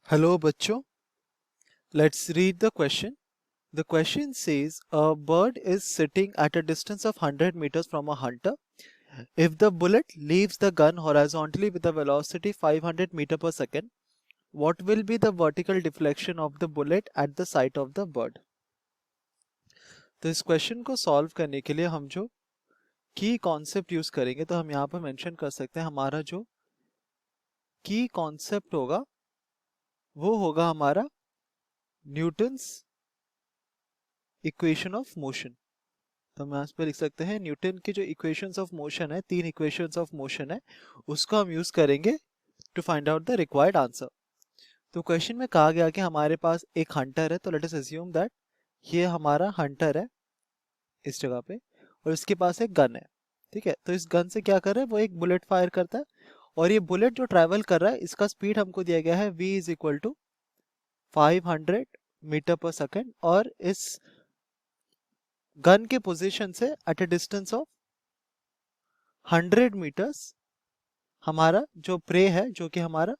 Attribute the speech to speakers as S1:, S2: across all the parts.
S1: Hello बच्चों, let's read the question. The question says a bird is sitting at a distance of 100 meters from a hunter. If the bullet leaves the gun horizontally with a velocity 500 meter per second, what will be the vertical deflection of the bullet at the sight of the bird? तो इस question को solve करने के लिए हम जो की concept use करेंगे तो हम यहाँ पर मेंशन कर सकते हैं हमारा जो की कॉन्सेप्ट होगा वो होगा हमारा न्यूटन्स इक्वेशन ऑफ मोशन। तो हम यहाँ पे लिख सकते हैं न्यूटन की जो इक्वेशंस ऑफ मोशन है, तीन इक्वेशंस ऑफ मोशन है, उसको हम यूज करेंगे to find out the required answer. तो क्वेश्चन में कहा गया कि हमारे पास एक हंटर है, तो लेट अस अज्यूम दैट ये हमारा हंटर है इस जगह पे और इसके पास एक गन है। ठीक है, तो इस गन से क्या कर रहा है, वो एक बुलेट फायर करता है और ये बुलेट जो ट्रैवल कर रहा है इसका स्पीड हमको दिया गया है v is equal to 500 metre per second और इस गन के पोजीशन से at a distance of 100 metres हमारा जो प्रे है, जो कि हमारा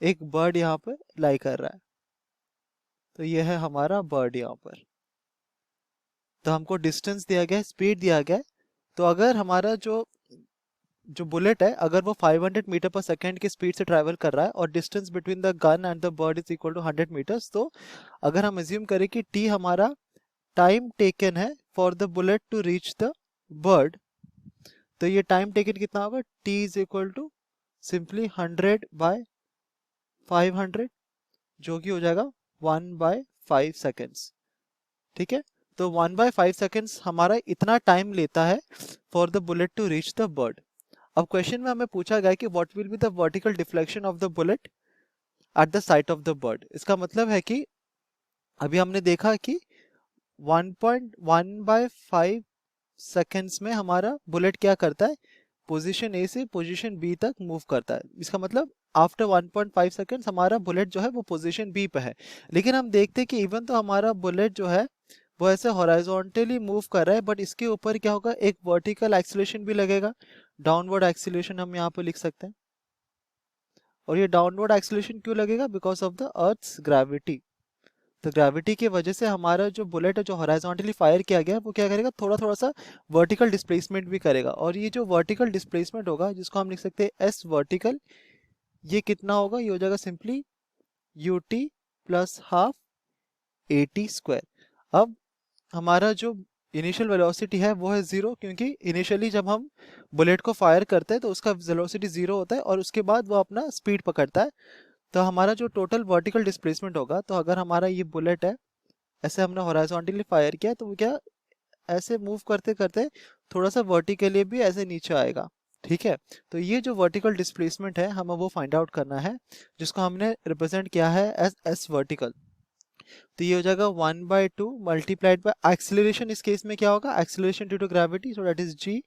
S1: एक बर्ड यहाँ पर लाई कर रहा है। तो ये है हमारा बर्ड यहाँ पर। तो हमको डिस्टेंस दिया गया है, स्पीड दिया गया है। तो अगर हमारा जो बुलेट है अगर वो 500 मीटर पर सेकेंड की स्पीड से ट्रैवल कर रहा है और distance between the gun and the bird is equal to 100 metres, तो अगर हम अज्यूम करें कि टी हमारा टाइम टेकन है for the bullet to reach the bird, तो ये टाइम टेकन कितना होगा, t is equal to simply 100 by 500 जो कि हो जाएगा 1/5 सेकेंड्स। ठीक है, तो 1/5 सेकेंड्स हमारा इतना टाइम लेता है for the bullet to reach the bird. अब क्वेश्चन में हमें पूछा गया कि what will be the vertical deflection of the bullet at the site of the bird. इसका मतलब है कि अभी हमने देखा कि 1.1/5 सेकेंड्स में हमारा बुलेट क्या करता है, पोजीशन ए से पोजीशन बी तक मूव करता है। इसका मतलब आफ्टर 1.5 सेकेंड्स हमारा बुलेट जो है वो पोजीशन बी पे है। लेकिन हम देखते हैं कि इवन तो हमारा बुलेट जो है वो ऐसे हॉरिजॉन्टली मूव कर रहा है, बट इसके ऊपर क्या होगा, एक वर्टिकल एक्सीलरेशन भी लगेगा। डाउनवर्ड एक्सीलरेशन हम यहाँ पे लिख सकते हैं। और ये डाउनवर्ड एक्सीलरेशन क्यों लगेगा, because of the earth's gravity. तो ग्रेविटी की वजह से हमारा जो बुलेट है जो हॉरिजॉन्टली फायर किया गया है वो क्या करेगा, थोड़ा थोड़ा सा वर्टिकल डिस्प्लेसमेंट भी करेगा। और ये जो वर्टिकल डिस्प्लेसमेंट होगा जिसको हम लिख सकते हैं एस वर्टिकल, ये कितना होगा, ये हो जाएगा simply ut plus half at square. अब हमारा जो इनिशियल वेलोसिटी है वो है 0, क्योंकि इनिशियली जब हम बुलेट को फायर करते हैं तो उसका वेलोसिटी 0 होता है और उसके बाद वो अपना स्पीड पकड़ता है। तो हमारा जो टोटल वर्टिकल डिस्प्लेसमेंट होगा, तो अगर हमारा ये बुलेट है ऐसे हमने हॉरिजॉन्टली फायर किया तो वो क्या ऐसे मूव करते करते थोड़ा सा वर्टिकली भी ऐसे नीचे आएगा। ठीक है, तो ये जो वर्टिकल डिस्प्लेसमेंट है हमें वो फाइंड आउट करना है, जिसको हमने रिप्रेजेंट किया है एज एस वर्टिकल। तो ये हो जाएगा 1/2 मल्टीप्लाइड बाय एक्सीलरेशन। इस केस में क्या होगा, acceleration due to gravity, so that is g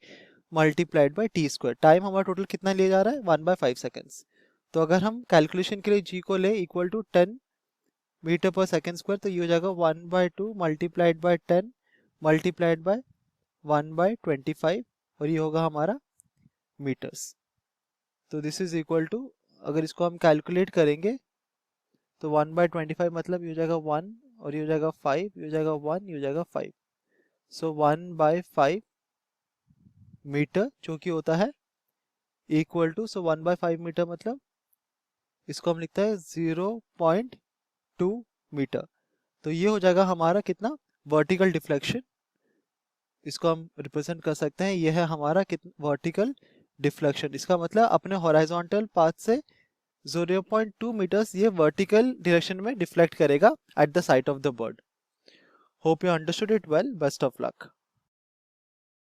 S1: multiplied by T square. Time हमारा टोटल कितना लिया जा रहा है, 1/5 सेकेंड्स। तो अगर हम कैलकुलेशन के लिए g को ले equal to 10 metre per second square, तो ये हो जाएगा 1/2 मल्टीप्लाइड बाय 10 मल्टीप्लाइड बाय 1/25 और ये होगा हमारा मीटर्स। तो दिस इज इक्वल टू, अगर इसको हम कैलकुलेट करेंगे तो 1/25 मतलब ये हो जाएगा 1 और ये हो जाएगा 5, ये हो जाएगा 1, ये हो जाएगा 5। सो 1/5 मीटर जो कि होता है इक्वल टू, सो 1/5 मीटर मतलब इसको हम लिखते हैं 0.2 मीटर। तो ये हो जाएगा हमारा कितना, वर्टिकल डिफ्लेक्शन। इसको हम रिप्रेजेंट कर सकते हैं, ये है हमारा कितना वर्टिकल डिफ्लेक्शन। इसका मतलब अपने हॉरिजॉन्टल पाथ से 0.2 मीटर्स ये वर्टिकल डायरेक्शन में डिफ्लेक्ट करेगा eight the site of the bird. Hope you understood it well, best of luck.